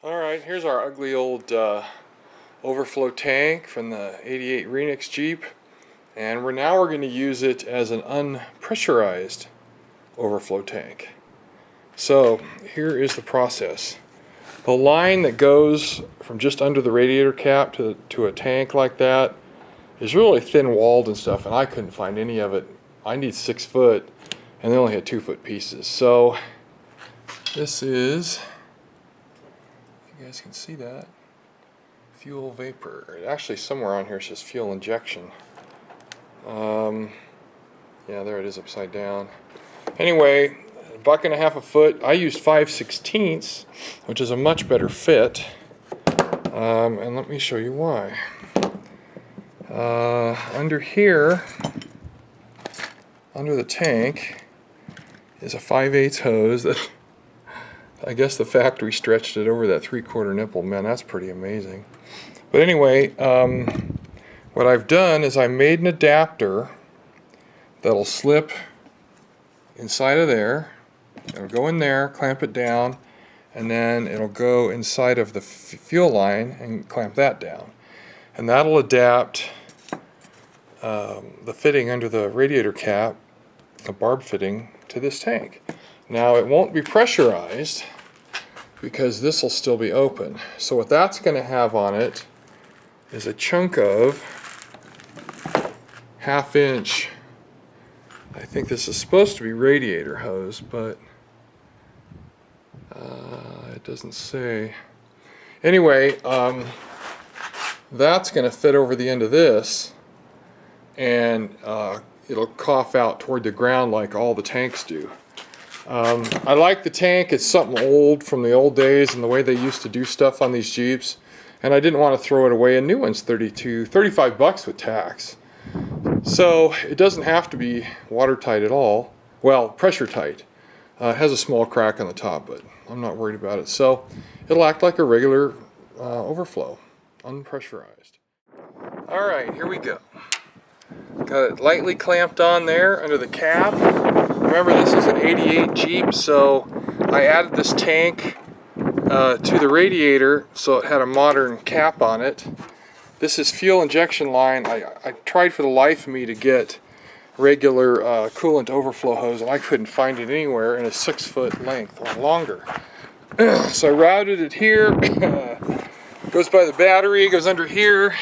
Alright, here's our ugly old Overflow tank from the '88 Renix Jeep, and we're going to use it as an unpressurized overflow tank. So here is the process. The line that goes from just under the radiator cap to a tank like that is really thin walled and stuff, and I couldn't find any of it. I need 6 foot, and they only had 2 foot pieces. So this is, you guys can see that, fuel vapor. Actually, somewhere on here it says fuel injection. Yeah, there it is upside down. Anyway, $1.50 a foot. I used 5/16, which is a much better fit. And let me show you why. Under here, under the tank, is a 5/8 hose that I guess the factory stretched it over that 3/4 nipple. Man, that's pretty amazing. But anyway, what I've done is I made an adapter that'll slip inside of there. It'll go in there, clamp it down, and then it'll go inside of the fuel line and clamp that down. And that'll adapt the fitting under the radiator cap, the barb fitting, to this tank. Now it won't be pressurized because this will still be open. So what that's going to have on it is a chunk of 1/2 inch. I think this is supposed to be radiator hose, but it doesn't say. Anyway, that's going to fit over the end of this, and it'll cough out toward the ground like all the tanks do. I like the tank. It's something old from the old days and the way they used to do stuff on these Jeeps, and I didn't want to throw it away. A new one's $35 with tax. So it doesn't have to be watertight at all. Well, pressure tight. It has a small crack on the top, but I'm not worried about it. So it'll act like a regular overflow, unpressurized. Alright, here we go. Got it lightly clamped on there under the cap. Remember, this is an '88 Jeep, so I added this tank to the radiator so it had a modern cap on it. This is fuel injection line. I tried for the life of me to get regular coolant overflow hose, and I couldn't find it anywhere in a 6 foot length or longer. So I routed it here. Goes by the battery, goes under here,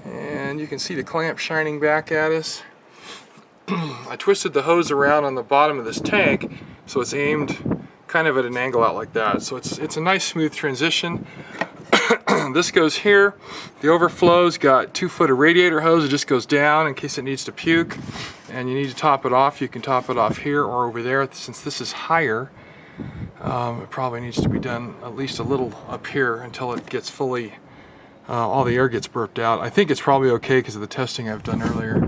and you can see the clamp shining back at us. I twisted the hose around on the bottom of this tank so it's aimed kind of at an angle out like that. So it's a nice smooth transition. This goes here. The overflow's got 2 foot of radiator hose. It just goes down in case it needs to puke, and you need to top it off. You can top it off here or over there. Since this is higher, it probably needs to be done at least a little up here until it gets fully, all the air gets burped out. I think it's probably okay because of the testing I've done earlier.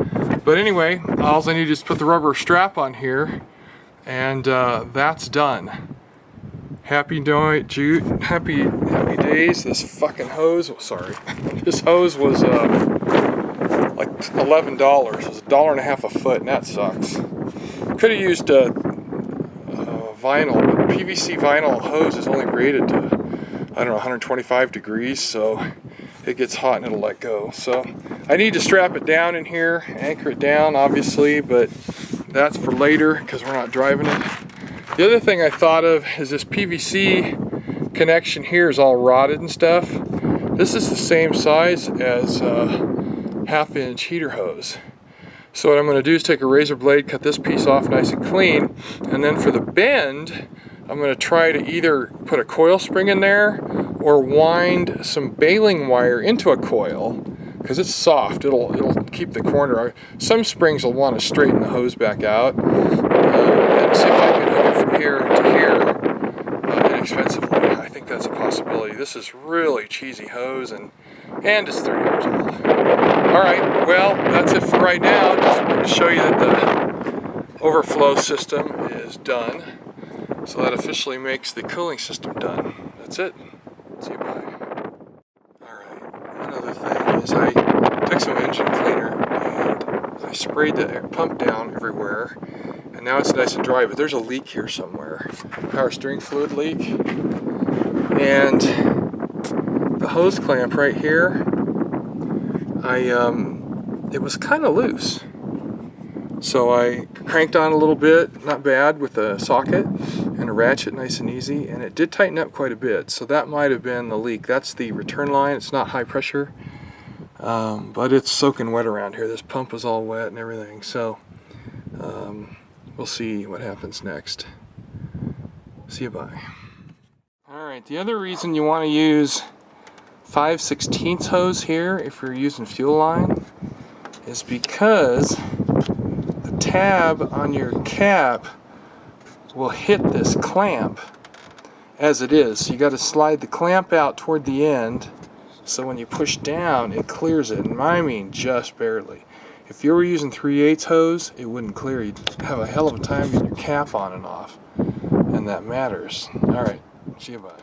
But anyway, all I need is put the rubber strap on here, and that's done. Happy days. This fucking hose, sorry, this hose was like $11. It was $1.50 a foot, and that sucks. Could have used vinyl, but PVC vinyl hose is only rated to, I don't know, 125 degrees, so it gets hot and it'll let go. So I need to strap it down in here, anchor it down, obviously, but that's for later because we're not driving it. The other thing I thought of is this PVC connection here is all rotted and stuff. This is the same size as a 1/2 inch heater hose. So what I'm going to do is take a razor blade, cut this piece off nice and clean, and then for the bend, I'm going to try to either put a coil spring in there or wind some baling wire into a coil, because it's soft. It'll keep the corner. Some springs will want to straighten the hose back out, and see if I can hook it from here to here inexpensively. I think that's a possibility. This is really cheesy hose, and it's 30 years old. Alright, well, that's it for right now. Just wanted to show you that the overflow system is done. So that officially makes the cooling system done. That's it. See you, bye. Alright, one other thing is I took some engine cleaner and I sprayed the pump down everywhere, and now it's nice and dry, but there's a leak here somewhere. Power steering fluid leak. And the hose clamp right here, it was kind of loose. So I cranked on a little bit, not bad, with a socket and a ratchet, nice and easy, and it did tighten up quite a bit. So that might have been the leak. That's the return line. It's not high pressure, but it's soaking wet around here. This pump is all wet and everything. So we'll see what happens next. See you, bye. All right, the other reason you want to use 5/16 hose here if you're using fuel line is because the tab on your cap will hit this clamp as it is. So you got to slide the clamp out toward the end so when you push down it clears it, and I mean just barely. If you were using 3/8 hose, it wouldn't clear. You'd have a hell of a time getting your cap on and off, and that matters. All right, see you, bye.